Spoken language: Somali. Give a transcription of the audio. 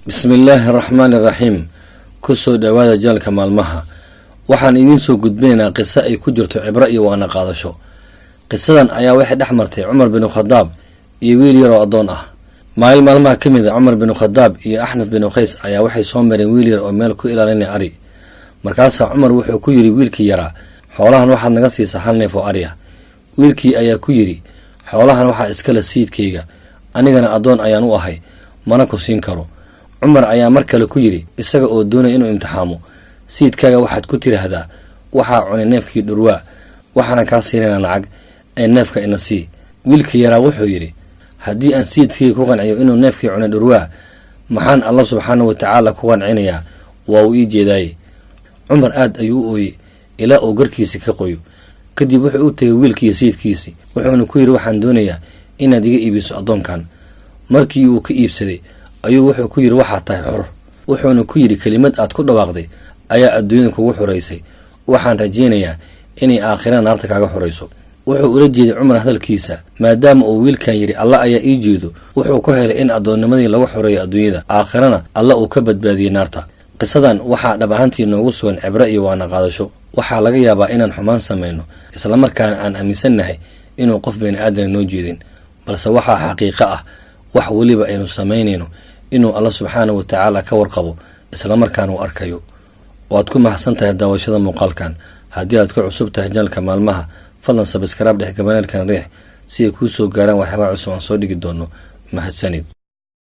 بسم الله الرحمن الرحيم. كسو دوادا جالك مالمها waxaan idin soo gudbinaynaa qiso ay ku jirto cibro iyo waana qaadasho. qisadan ayaa waxay dhexmartay Umar bin Khattab iyo wiil yar oo adoon ah. maalmaha kamid ah Umar bin Khattab iyo Ahnaf bin Qays ayaa waxay soo mareen wiil yar oo meel ku ilaalinay ari. markaas Umar wuxuu ku yiri wiilkii yara, xoolahan waxaad naga siisaa hal neef oo ari ah. wiilkii ayaa ku yiri, xoolahan waxa iska la siidkeyga, anigana adoon ayaan u ahay, mana ku siin karo. Umar ayaa mar kale ku yiri isaga oo doonay inuu imtixaamo, siidkaaga waxaad ku tiraahdaa waxaa cunay neefkii dhurwaa, waxaana kaa siinayna lacag ee neefka ina sii. wiilkii yaraa wuxuu yiri, haddii aan siidkii ku qanciyo inuu neefkii cunay dhurwaa, maxaan Allah subxaanahu wa tacaala ku qancinayaa? waa uu ii jeedaaye. Umar aad ayuu u ooyey ilaa uu garkiisi ka qoyo. kadib wuxuu u tegay wiilkii siidkiisi, wuxuuna ku yiri waxaan doonayaa inaad iga iibiso adoonkan. markii uu ka iibsaday ayuu wuxuu ku yiri waxaad tahay xor. wuxuuna ku yiri kelimad aad ku dhawaaqday ayaa adduunyada kugu xoreysay, waxaan rajeynayaa inay aakhirada naarta kaaga xoreyso. wuxuu ula jeeday Umar hadalkiisa maadaama uu wiilkan yiri Allah ayaa ii jeedo, wuxuu ku helay in adoonnimadii lagu xoreeyo adduunyada, aakhirana Allah uu ka badbaadiyay naarta. qisadan waxaa dhab ahaantii noogu sugan cibro iyo waana qaadasho. waxaa laga yaabaa inaan xumaan samayno isla markaana aan aaminsannahay inuu qof bani aadan noo jeedin, balse waxaa xaqiiqo ah wax waliba aynu samaynayno inuu Allah subxaanahu wa tacaala ka warqabo isla markaana uu arkayo. waad ku mahadsantahay daawashada muuqaalkan. haddii aad ku cusub tahay janalka maalmaha, fadlan subscribe dhex gabanaalkan riix si ay kuu soo gaaraan waxyaabaha cusub aan soo dhigi doono. mahadsanid.